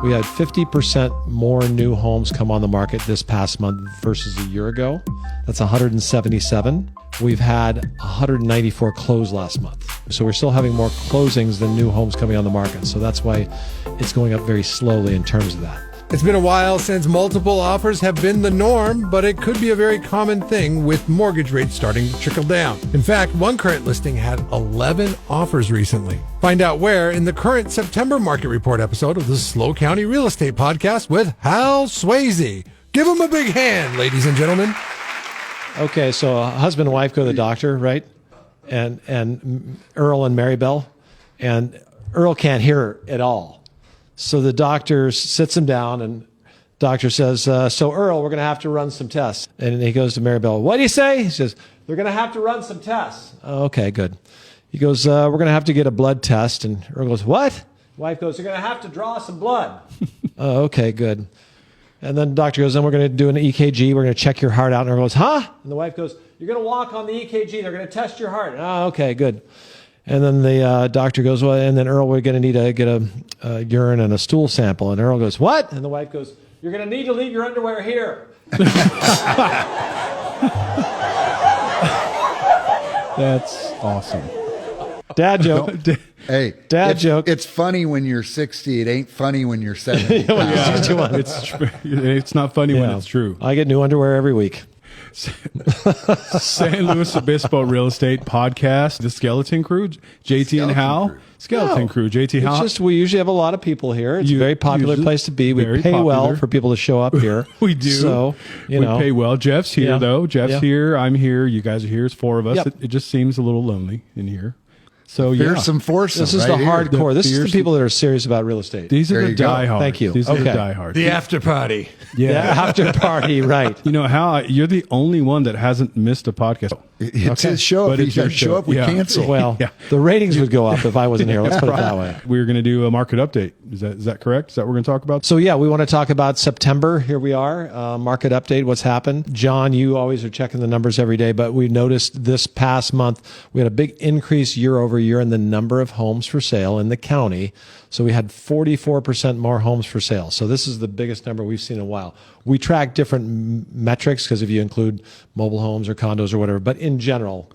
We had 50% more new homes come on the market this past month versus a year ago. That's 177. We've had 194 close last month. So we're still having more closings than new homes coming on the market. So that's why it's going up very slowly in terms of that. It's been a while since multiple offers have been the norm, but it could be a very common thing with mortgage rates starting to trickle down. In fact, one current listing had 11 offers recently. Find out where in the current September market report episode of the Slow County Real Estate Podcast with Hal Sweasey. Give him a big hand, ladies and gentlemen. Okay, so a husband and wife go to the doctor, right? And Earl and Marybelle, and Earl can't hear at all. So the doctor sits him down, and doctor says, so Earl, we're going to have to run some tests. And he goes to Marybelle, what do you say? He says, they're going to have to run some tests. Oh, okay, good. He goes, we're going to have to get a blood test. And Earl goes, what? Wife goes, they're going to have to draw some blood. Oh, okay, good. And then the doctor goes, then we're going to do an EKG. We're going to check your heart out. And Earl goes, huh? And the wife goes, you're going to walk on the EKG. They're going to test your heart. Oh, okay, good. And then the doctor goes, well, and then Earl, we're going to need to get a urine and a stool sample. And Earl goes, what? And the wife goes, you're going to need to leave your underwear here. That's awesome. Dad joke. Hey, Dad joke. It's funny when you're 60. It ain't funny when you're 70. It's not funny when it's true. I get new underwear every week. San Luis Obispo Real Estate Podcast, the Skeleton Crew, JT and Hal. Skeleton Crew, JT Hal. It's just we usually have a lot of people here. It's a very popular place to be. We pay well for people to show up here. We do. So, we pay well. Jeff's here, though. Jeff's here. I'm here. You guys are here. It's four of us. It just seems a little lonely in here. So Fearsome foursome. This is the hardcore. This is the people that are serious about real estate. These are the diehards. Thank you. These are the diehards. The after party. Yeah, the after party, right. You know, Hal, you're the only one that hasn't missed a podcast. It's his show. If he doesn't show up, we cancel. Well, the ratings would go up if I wasn't here. Let's put it that way. We're going to do a market update. Is that correct? Is that what we're going to talk about? So, we want to talk about September. Here we are. Market update, what's happened. John, you always are checking the numbers every day, but we noticed this past month we had a big increase year over year in the number of homes for sale in the county. So we had 44% more homes for sale. So this is the biggest number we've seen in a while. We track different metrics because if you include mobile homes or condos or whatever, but in general,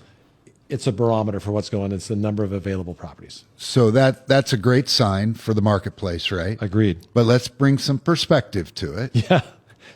it's a barometer for what's going on. It's the number of available properties. So that's a great sign for the marketplace, right? Agreed. But let's bring some perspective to it. Yeah.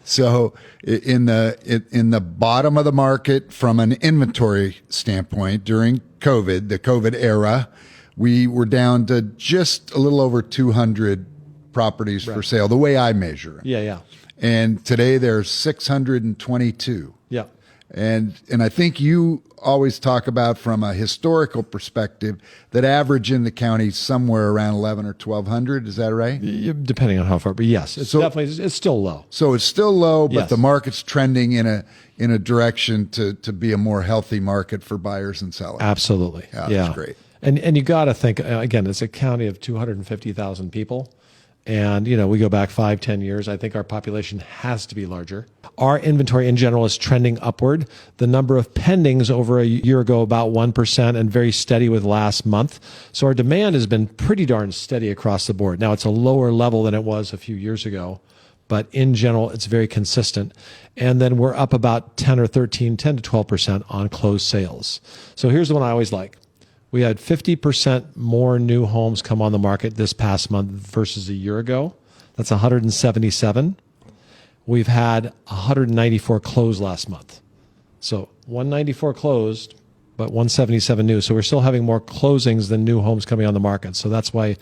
So in the bottom of the market from an inventory standpoint during COVID, the COVID era, we were down to just a little over 200 properties for sale, the way I measure it. Yeah. And today there's 622. Yeah. And I think you always talk about from a historical perspective that average in the county somewhere around 11 or 1,200. Is that right? Depending on how far, but yes, it's still low. So it's still low, but Yes. the market's trending in a direction to be a more healthy market for buyers and sellers. Absolutely. Yeah, that's great. And you got to think, again, it's a county of 250,000 people. And, we go back 5-10 years. I think our population has to be larger. Our inventory in general is trending upward. The number of pendings over a year ago, about 1%, and very steady with last month. So our demand has been pretty darn steady across the board. Now, it's a lower level than it was a few years ago, but in general, it's very consistent. And then we're up about 10 to 12% on closed sales. So here's the one I always like. We had 50% more new homes come on the market this past month versus a year ago. That's 177. We've had 194 closed last month. So 194 closed, but 177 new. So we're still having more closings than new homes coming on the market. So that's why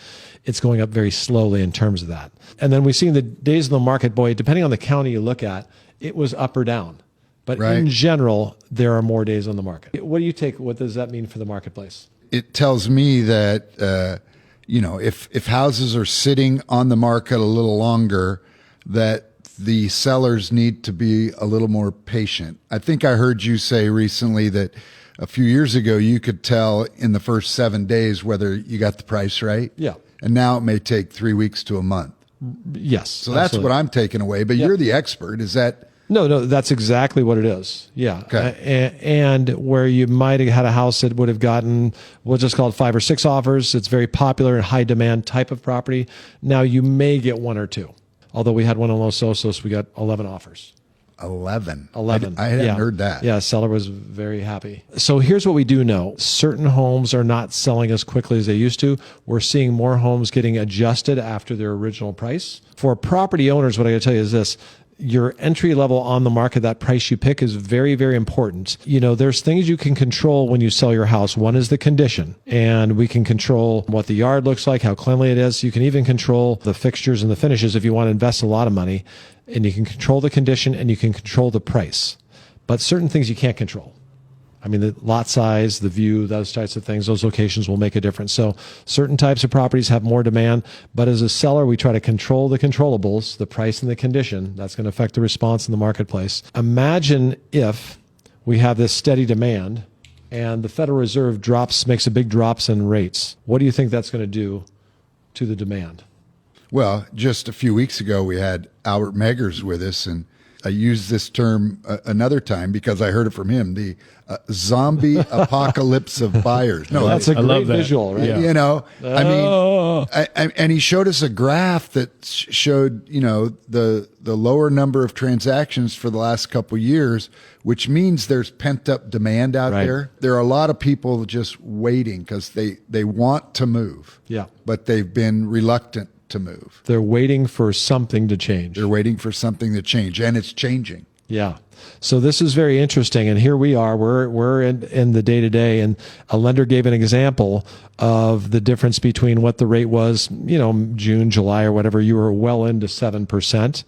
it's going up very slowly in terms of that. And then we've seen the days on the market, boy, depending on the county you look at, it was up or down. But in general, there are more days on the market. What does that mean for the marketplace? It tells me that, if houses are sitting on the market a little longer, that the sellers need to be a little more patient. I think I heard you say recently that a few years ago, you could tell in the first 7 days whether you got the price right. Yeah. And now it may take 3 weeks to a month. Yes. So that's what I'm taking away. But you're the expert. Is that No, that's exactly what it is. Yeah. Okay. And where you might have had a house that would have gotten, we'll just call it 5 or 6 offers. It's very popular and high demand type of property. Now you may get 1 or 2. Although we had one in Los Osos, we got 11 offers. 11. 11. I hadn't heard that. Yeah, seller was very happy. So here's what we do know. Certain homes are not selling as quickly as they used to. We're seeing more homes getting adjusted after their original price. For property owners, what I got to tell you is this. Your entry level on the market, that price you pick is very, very important. You know, there's things you can control when you sell your house. One is the condition, and we can control what the yard looks like, how cleanly it is. You can even control the fixtures and the finishes if you want to invest a lot of money, and you can control the condition and you can control the price. But certain things you can't control. I mean, the lot size, the view, those types of things, those locations will make a difference. So certain types of properties have more demand, but as a seller, we try to control the controllables, the price and the condition. That's going to affect the response in the marketplace. Imagine if we have this steady demand and the Federal Reserve makes a big drops in rates. What do you think that's going to do to the demand? Well, just a few weeks ago, we had Albert Meggers with us, and I used this term another time because I heard it from him, the zombie apocalypse of buyers. No, that's a great visual, right? Yeah. You know, I mean, and he showed us a graph that showed, you know, the lower number of transactions for the last couple of years, which means there's pent up demand out there. There are a lot of people just waiting because they want to move, but they've been reluctant to move. They're waiting for something to change. They're waiting for something to change, and it's changing. Yeah. So this is very interesting. And here we are, we're in the day-to-day, and a lender gave an example of the difference between what the rate was, you know, June, July, or whatever. You were well into 7%.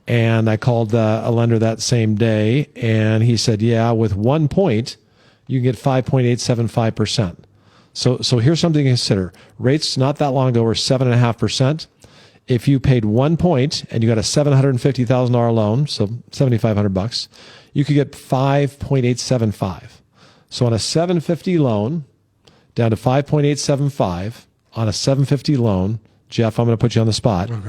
And I called a lender that same day, and he said, yeah, with 1 point, you can get 5.875%. So here's something to consider. Rates not that long ago were 7.5%. If you paid 1 point and you got a $750,000 loan, so $7,500, you could get 5.875. So on a $750 loan, down to 5.875 on a $750 loan. Jeff, I'm going to put you on the spot. Oh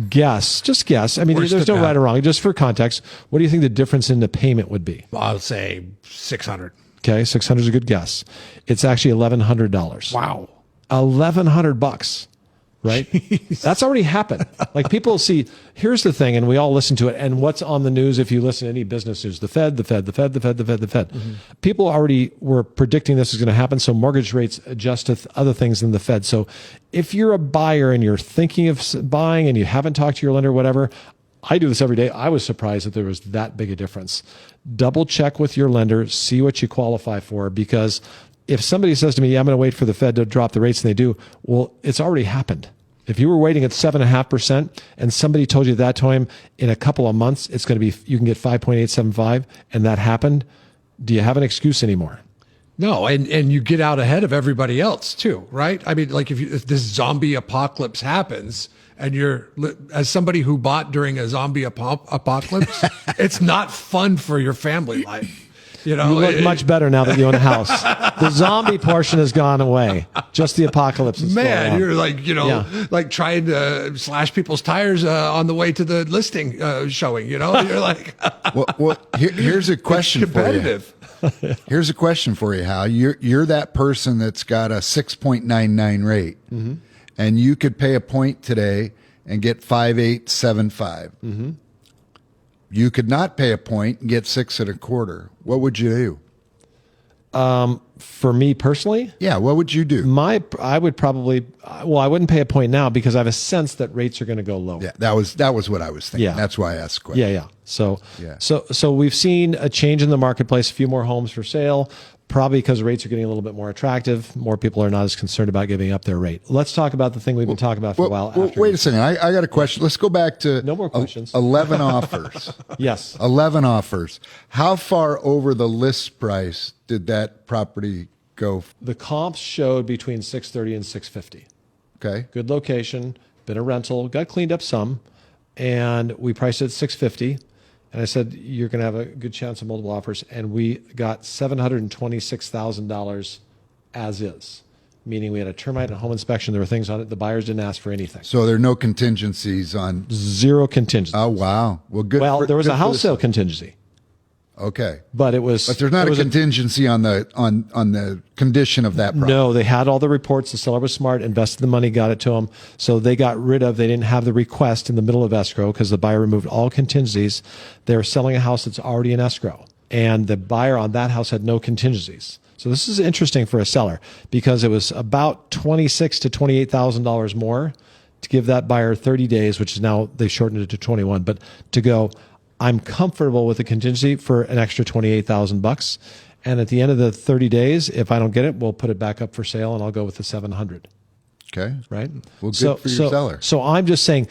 gosh. Just guess. I mean, there's no right or wrong. Just for context, what do you think the difference in the payment would be? I'll say $600. Okay, 600 is a good guess. It's actually $1,100. Wow. $1,100, right? That's already happened. Like, people see, here's the thing, and we all listen to it, and what's on the news if you listen to any business news? The Fed. Mm-hmm. People already were predicting this is going to happen, so mortgage rates adjust to other things than the Fed. So if you're a buyer and you're thinking of buying and you haven't talked to your lender or whatever, I do this every day. I was surprised that there was that big a difference. Double check with your lender, see what you qualify for, because if somebody says to me, yeah, I'm going to wait for the Fed to drop the rates, and they do, well, it's already happened. If you were waiting at 7.5% and somebody told you at that time in a couple of months, it's going to be, you can get 5.875, and that happened, do you have an excuse anymore? No, and you get out ahead of everybody else too, right? I mean, like if this zombie apocalypse happens, and you're, as somebody who bought during a zombie apocalypse, it's not fun for your family life. You know, you look much better now that you own a house. The zombie portion has gone away. Just the apocalypse is still on. You're like, you know, like trying to slash people's tires on the way to the listing showing, you know, you're like, here's a question for you. Here's a question for you, Hal. You're that person that's got a 6.99 rate. Mm-hmm. And you could pay a point today and get 5.875. Mm-hmm. You could not pay a point and get 6 1/4. What would you do? For me personally? Yeah, what would you do? I would probably, well, I wouldn't pay a point now because I have a sense that rates are going to go lower. Yeah, that was what I was thinking. Yeah. That's why I asked the question. Yeah. So we've seen a change in the marketplace, a few more homes for sale, probably because rates are getting a little bit more attractive. More people are not as concerned about giving up their rate. Let's talk about the thing we've been talking about for a while. Wait a second. I got a question. Let's go back to no more questions. 11 offers. Yes. 11 offers. How far over the list price did that property go? The comps showed between 630 and 650. Okay. Good location, been a rental, got cleaned up some, and we priced it at 650. And I said, you're going to have a good chance of multiple offers. And we got $726,000 as is. meaning we had a termite and home inspection. There were things on it. The buyers didn't ask for anything. So there are no contingencies on. Zero contingency. Oh, wow. Well, good. Well, there was good a for house the- sale contingency, Okay. but it was. But there's not it a was contingency on the condition of that property. No, they had all the reports. The seller was smart, invested the money, got it to them. So they got rid of, they didn't have the request in the middle of escrow because the buyer removed all contingencies. They're selling a house that's already in escrow. And the buyer on that house had no contingencies. So this is interesting for a seller because it was about $26,000 to $28,000 more to give that buyer 30 days, which is now they shortened it to 21, but to go, I'm comfortable with the contingency for an extra $28,000. And at the end of the 30 days, if I don't get it, we'll put it back up for sale and I'll go with the 700. Okay. Right. Well, good for your seller. So I'm just saying,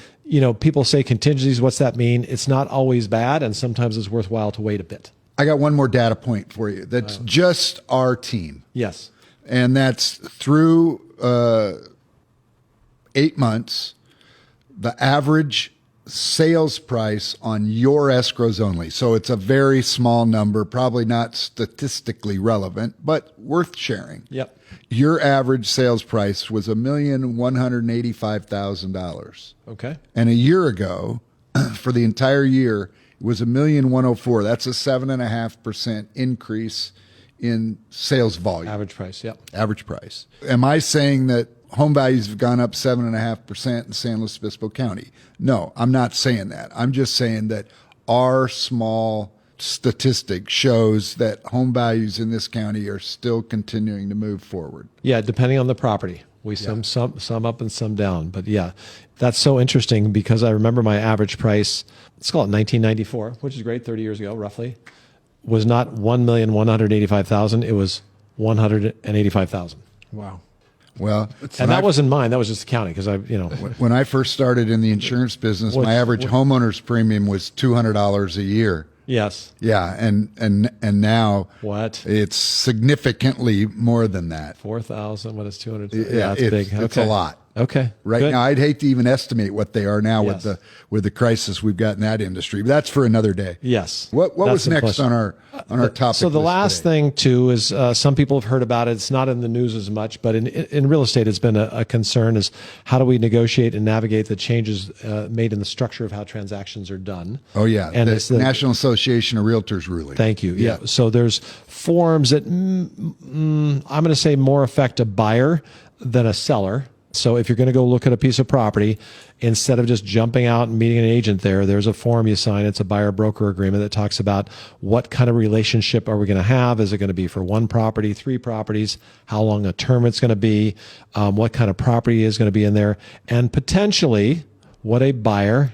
people say contingencies. What's that mean? It's not always bad. And sometimes it's worthwhile to wait a bit. I got one more data point for you. That's just our team. Yes. And that's through 8 months, the average sales price on your escrows only. So it's a very small number, probably not statistically relevant, but worth sharing. Yep. Your average sales price was $1,185,000. Okay. And a year ago, for the entire year, it was $1,104,000. That's a 7.5% increase in sales volume. Average price. Yep. Average price. Am I saying that home values have gone up 7.5% in San Luis Obispo County? No, I'm not saying that. I'm just saying that our small statistic shows that home values in this county are still continuing to move forward. Yeah, depending on the property. We some up and some down. But yeah, that's so interesting because I remember my average price, let's call it 1994, which is great, 30 years ago roughly, was not $1,185,000. It was $185,000. Wow. Well, And that wasn't mine. That was just the county because when I first started in the insurance business, my average homeowner's premium was $200 a year. Yes. Yeah, and now What? it's significantly more than that. 4,000. What is 200? Yeah, it's big. It's a lot. Okay. Right Good. now, I'd hate to even estimate what they are now Yes. with the crisis we've got in that industry. But that's for another day. Yes. What That's was the next question. on our topic? So the list last today? thing too is some people have heard about it. It's not in the news as much, but in real estate, it's been a concern is how do we negotiate and navigate the changes made in the structure of how transactions are done. Oh yeah, And the it's the National Association of Realtors ruling. Thank you. Yeah. So there's forms that I'm going to say more affect a buyer than a seller. So if you're going to go look at a piece of property, instead of just jumping out and meeting an agent there's a form you sign. It's a buyer broker agreement that talks about what kind of relationship are we going to have? Is it going to be for one property, 3 properties? How long a term it's going to be? What kind of property is going to be in there? And potentially what a buyer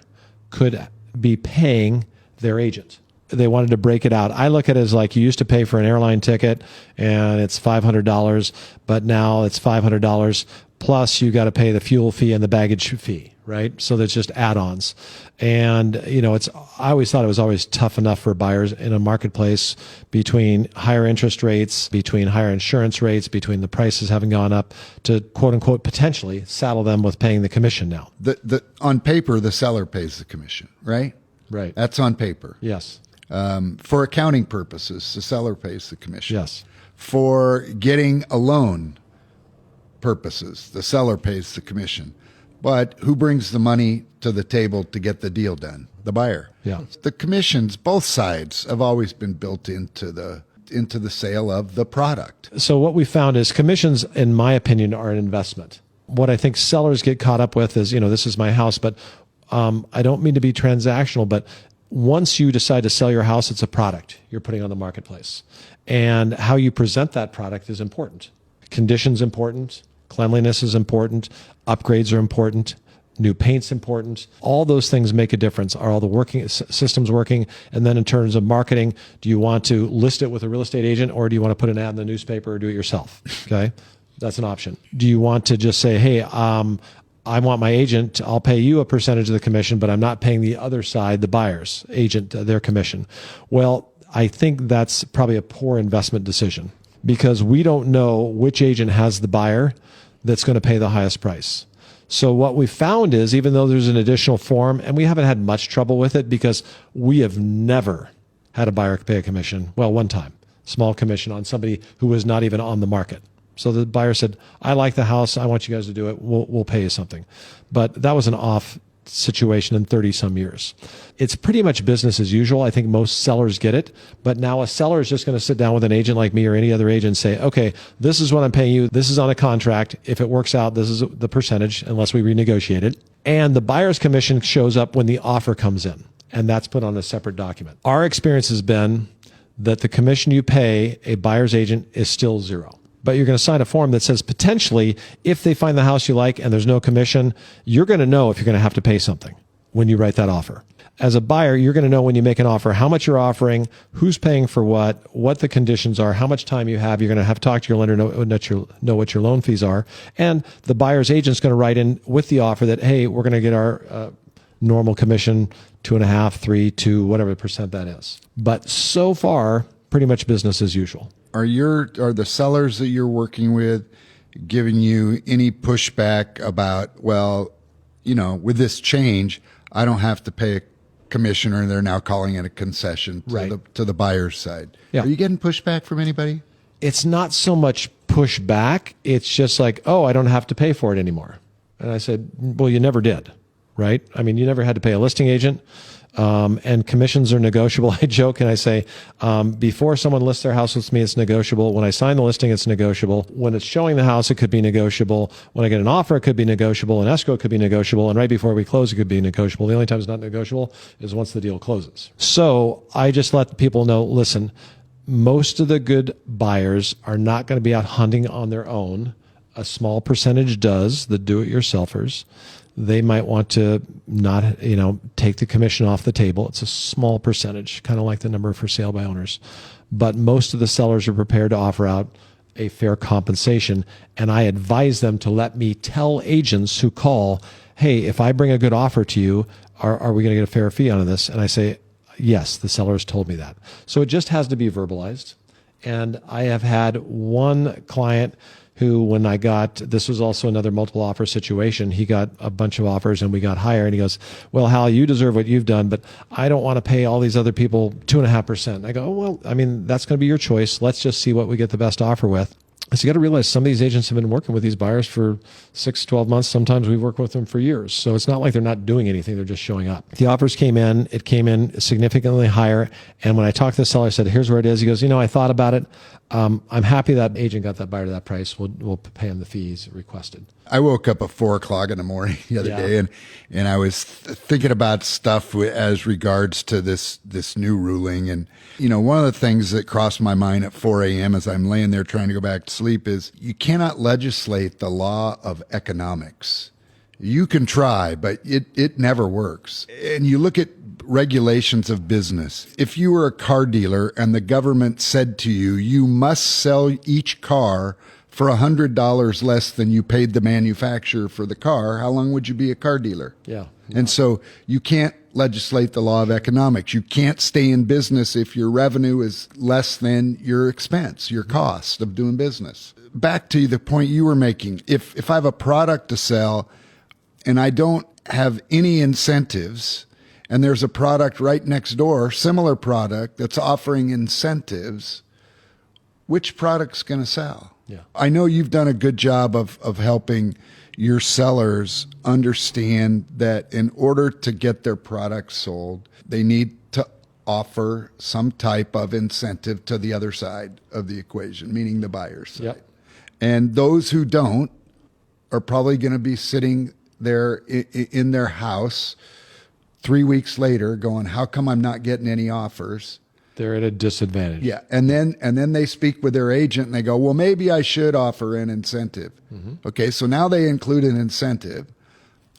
could be paying their agent. They wanted to break it out. I look at it as like you used to pay for an airline ticket and it's $500, but now it's $500 plus you got to pay the fuel fee and the baggage fee, right? So there's just add-ons. And, I always thought it was always tough enough for buyers in a marketplace between higher interest rates, between higher insurance rates, between the prices having gone up to quote unquote potentially saddle them with paying the commission now. On paper, the seller pays the commission, right? Right. That's on paper. Yes. For accounting purposes, the seller pays the commission. Yes. For getting a loan purposes, the seller pays the commission. But who brings the money to the table to get the deal done? The buyer. Yeah. The commissions, both sides, have always been built into the sale of the product. So what we found is commissions, in my opinion, are an investment. What I think sellers get caught up with is, this is my house, but I don't mean to be transactional, but once you decide to sell your house, it's a product you're putting on the marketplace. And how you present that product is important. Condition's important. Cleanliness is important. Upgrades are important. New paint's important. All those things make a difference. Are all the systems working? And then in terms of marketing, do you want to list it with a real estate agent or do you want to put an ad in the newspaper or do it yourself? Okay. That's an option. Do you want to just say, hey, I want my agent, I'll pay you a percentage of the commission, but I'm not paying the other side, the buyer's agent, their commission. Well, I think that's probably a poor investment decision because we don't know which agent has the buyer that's going to pay the highest price. So what we found is, even though there's an additional form, and we haven't had much trouble with it because we have never had a buyer pay a commission. Well, one time, small commission on somebody who was not even on the market. So the buyer said, I like the house. I want you guys to do it. We'll pay you something. But that was an off situation in 30 some years. It's pretty much business as usual. I think most sellers get it. But now a seller is just going to sit down with an agent like me or any other agent and say, okay, this is what I'm paying you. This is on a contract. If it works out, this is the percentage unless we renegotiate it. And the buyer's commission shows up when the offer comes in. And that's put on a separate document. Our experience has been that the commission you pay a buyer's agent is still zero. But you're going to sign a form that says potentially if they find the house you like and there's no commission, you're going to know if you're going to have to pay something when you write that offer. As a buyer, you're going to know when you make an offer how much you're offering, who's paying for what the conditions are, how much time you have. You're going to have to talk to your lender, know what your loan fees are. And the buyer's agent's going to write in with the offer that, hey, we're going to get our normal commission, 2.5%, 3%, 2%, whatever percent that is. But so far, pretty much business as usual. Are the sellers that you're working with giving you any pushback about, well, with this change, I don't have to pay a commission, or they're now calling it a concession to the buyer's side? Yeah. Are you getting pushback from anybody? It's not so much pushback. It's just like, oh, I don't have to pay for it anymore. And I said, well, you never did. Right? I mean, you never had to pay a listing agent, and commissions are negotiable. I joke and I say, before someone lists their house with me, it's negotiable. When I sign the listing, it's negotiable. When it's showing the house, it could be negotiable. When I get an offer, it could be negotiable. An escrow could be negotiable. And right before we close, it could be negotiable. The only time it's not negotiable is once the deal closes. So I just let people know, listen, most of the good buyers are not going to be out hunting on their own. A small percentage does, the do-it-yourselfers. They might want to not, take the commission off the table. It's a small percentage, kind of like the number for sale by owners. But most of the sellers are prepared to offer out a fair compensation. And I advise them to let me tell agents who call, hey, if I bring a good offer to you, are we going to get a fair fee out of this? And I say, yes, the seller has told me that. So it just has to be verbalized. And I have had one client who, when this was also another multiple offer situation, he got a bunch of offers and we got higher, and he goes, well, Hal, you deserve what you've done, but I don't want to pay all these other people 2.5%. I go, oh, well, I mean, that's going to be your choice. Let's just see what we get the best offer with. So you got to realize some of these agents have been working with these buyers for 6, 12 months. Sometimes we've worked with them for years. So it's not like they're not doing anything. They're just showing up. The offers came in. It came in significantly higher. And when I talked to the seller, I said, here's where it is. He goes, I thought about it. I'm happy that agent got that buyer to that price. We'll pay him the fees requested. I woke up at 4:00 in the morning the other day, and I was thinking about stuff as regards to this new ruling. And, one of the things that crossed my mind at 4 a.m. as I'm laying there trying to go back to sleep is you cannot legislate the law of economics. You can try, but it never works. And you look at regulations of business. If you were a car dealer and the government said to you, you must sell each car for $100 less than you paid the manufacturer for the car, how long would you be a car dealer? Yeah. And so you can't legislate the law of economics. You can't stay in business if your revenue is less than your expense, your cost of doing business. Back to the point you were making, if I have a product to sell and I don't have any incentives, and there's a product right next door, similar product, that's offering incentives, which product's going to sell? Yeah. I know you've done a good job of helping your sellers understand that in order to get their products sold, they need to offer some type of incentive to the other side of the equation, meaning the buyer's side. Yep. And those who don't are probably going to be sitting there in their house 3 weeks later going, how come I'm not getting any offers? They're at a disadvantage. Yeah. And then they speak with their agent and they go, well, maybe I should offer an incentive. Mm-hmm. Okay. So now they include an incentive,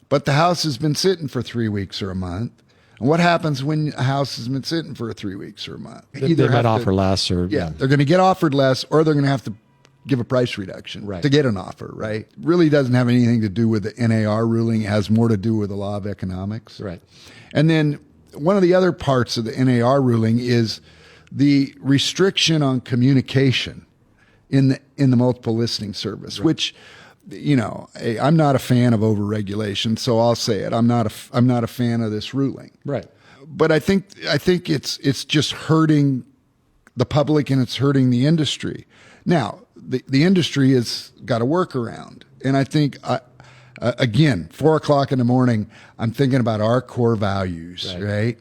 but the house has been sitting for 3 weeks or a month. And what happens when a house has been sitting for 3 weeks or a month? They might offer less or. Yeah. They're going to get offered less, or they're going to have to give a price reduction to get an offer, right? It really doesn't have anything to do with the NAR ruling. It has more to do with the law of economics. Right. And then one of the other parts of the NAR ruling is the restriction on communication in the multiple listing service, which, I'm not a fan of overregulation, so I'll say it. I'm not a fan of this ruling. Right. But I think it's just hurting the public and it's hurting the industry. Now, the industry has got a workaround. And I think, again, 4:00 in the morning, I'm thinking about our core values, right?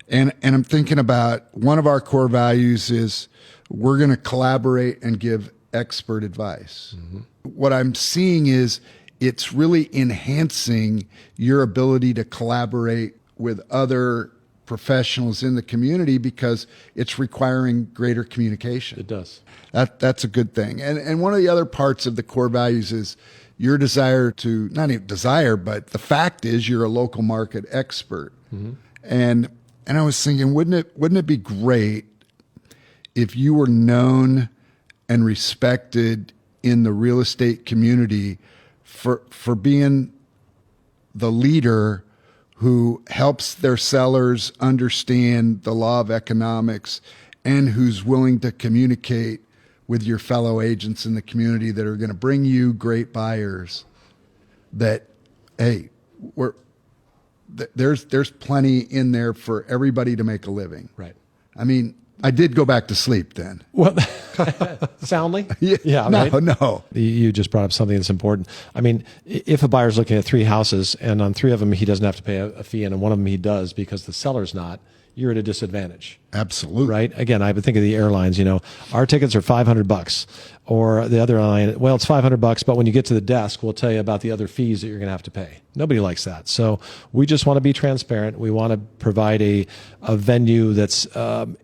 And I'm thinking about one of our core values is we're going to collaborate and give expert advice. What I'm seeing is it's really enhancing your ability to collaborate with other professionals in the community because it's requiring greater communication. It does. That's a good thing. And one of the other parts of the core values is your desire to, not even desire, but the fact is you're a local market expert. And I was thinking, wouldn't it be great if you were known and respected in the real estate community for being the leader who helps their sellers understand the law of economics and who's willing to communicate with your fellow agents in the community that are going to bring you great buyers, that, hey, there's plenty in there for everybody to make a living. Right. I mean, I did go back to sleep then. Well, soundly? Yeah, right? No. You just brought up something that's important. I mean, if a buyer's looking at 3 houses and on 3 of them he doesn't have to pay a fee and on one of them he does because the seller's not, you're at a disadvantage. Absolutely. Right? Again, I would think of the airlines, our tickets are $500 or the other line, well, it's $500, but when you get to the desk, we'll tell you about the other fees that you're going to have to pay. Nobody likes that. So we just want to be transparent. We want to provide a venue that's,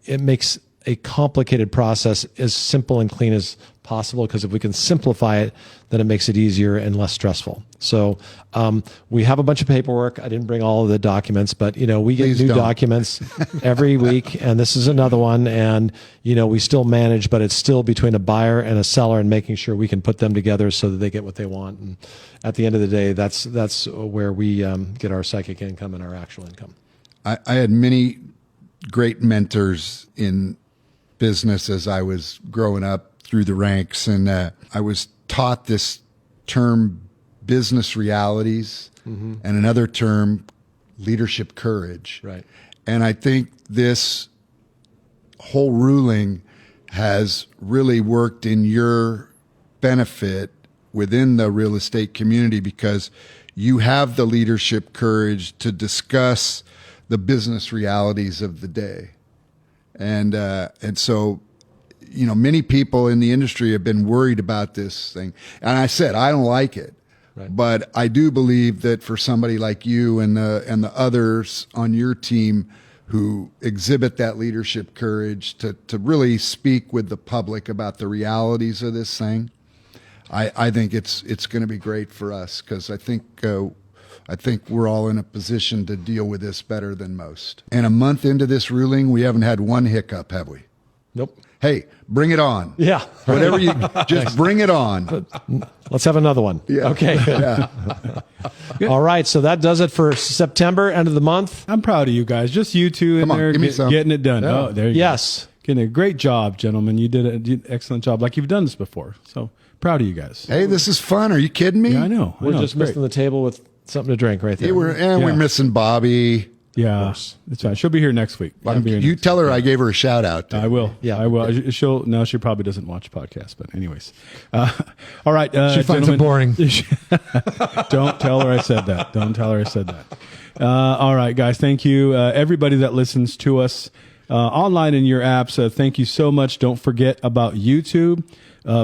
it makes a complicated process as simple and clean as possible, because if we can simplify it, then it makes it easier and less stressful. So we have a bunch of paperwork. I didn't bring all of the documents, but we get new documents every week, and this is another one. And we still manage, but it's still between a buyer and a seller, and making sure we can put them together so that they get what they want. And at the end of the day, that's where we get our psychic income and our actual income. I had many great mentors in business as I was growing up through the ranks, and I was taught this term, business realities, and another term, leadership courage. Right. And I think this whole ruling has really worked in your benefit within the real estate community, because you have the leadership courage to discuss the business realities of the day. And so, many people in the industry have been worried about this thing. And I said, I don't like it. Right. But I do believe that for somebody like you and the others on your team who exhibit that leadership courage to really speak with the public about the realities of this thing, I think it's going to be great for us, because I think we're all in a position to deal with this better than most. And a month into this ruling, we haven't had one hiccup, have we? Nope. Hey, bring it on. Yeah. Whatever you, just bring it on. Let's have another one. Yeah. Okay. Yeah. All right. So that does it for September, end of the month. I'm proud of you guys. Just you two in there getting it done. Yeah. Oh, there you go. Getting a great job, gentlemen. You did an excellent job, like you've done this before. So proud of you guys. Hey, this is fun. Are you kidding me? Yeah, I know. We're just missing the table with something to drink right there. Yeah, we're missing Bobby. Yeah, that's right. She'll be here next week. You tell her I gave her a shout out. I will. Yeah, I will. She probably doesn't watch podcasts, but anyways. All right. She finds it boring. Don't tell her I said that. Don't tell her I said that. All right, guys. Thank you. Everybody that listens to us online in your apps, thank you so much. Don't forget about YouTube.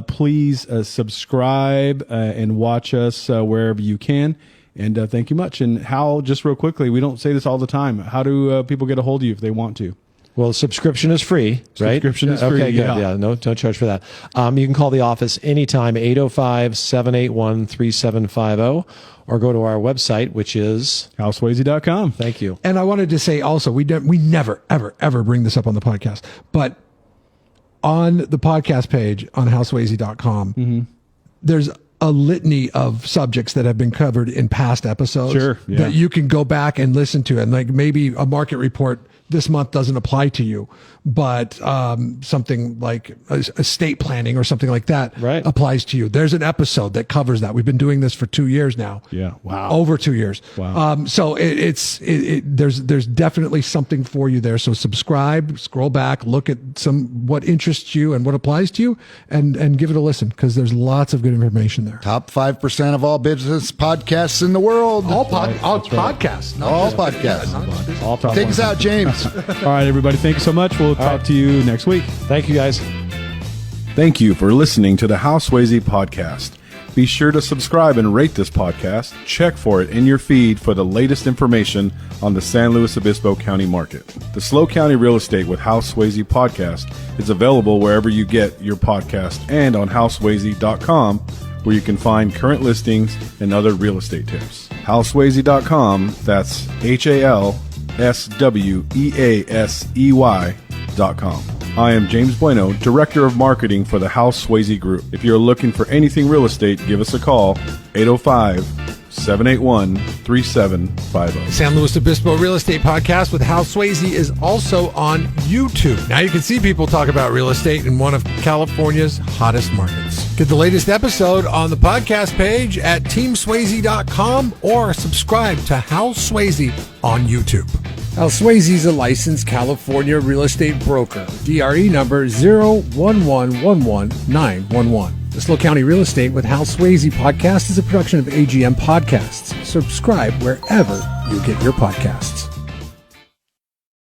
Please subscribe and watch us wherever you can. And thank you much. And Hal, just real quickly, we don't say this all the time. How do people get a hold of you if they want to? Well, subscription is free, right? Subscription is free. Okay, good. Yeah, no charge for that. You can call the office anytime, 805-781-3750, or go to our website, which is halsweasey.com. Thank you. And I wanted to say also, we never, ever bring this up on the podcast, but on the podcast page on halsweasey.com, there's a litany of subjects that have been covered in past episodes Sure, yeah. that you can go back and listen to, and like maybe a market report this month doesn't apply to you, but something like estate planning or something like that Right. applies to you. There's an episode that covers that. We've been doing this for 2 years now. Yeah. Wow. Over 2 years. Wow. So there's definitely something for you there. So subscribe, scroll back, look at what interests you and what applies to you, and give it a listen, because there's lots of good information there. Top 5% of all business podcasts in the world. All podcasts. not All just- podcasts. not just- All top Take us out, James. All right, everybody. Thank you so much. We'll talk to you next week. Thank you, guys. Thank you for listening to the Hal Sweasey podcast. Be sure to subscribe and rate this podcast. Check for it in your feed for the latest information on the San Luis Obispo County market. The Slow County Real Estate with Hal Sweasey podcast is available wherever you get your podcast and on halsweasey.com, where you can find current listings and other real estate tips. halsweasey.com, that's HALSWEASEY.com. I am James Bueno, Director of Marketing for the Hal Sweasey Group. If you're looking for anything real estate, give us a call, 805-781-3750. San Luis Obispo Real Estate Podcast with Hal Sweasey is also on YouTube. Now you can see people talk about real estate in one of California's hottest markets. Get the latest episode on the podcast page at teamsweasey.com or subscribe to Hal Sweasey on YouTube. Hal Sweasey is a licensed California real estate broker. DRE number 01111-911. The Slow County Real Estate with Hal Sweasey podcast is a production of AGM Podcasts. Subscribe wherever you get your podcasts.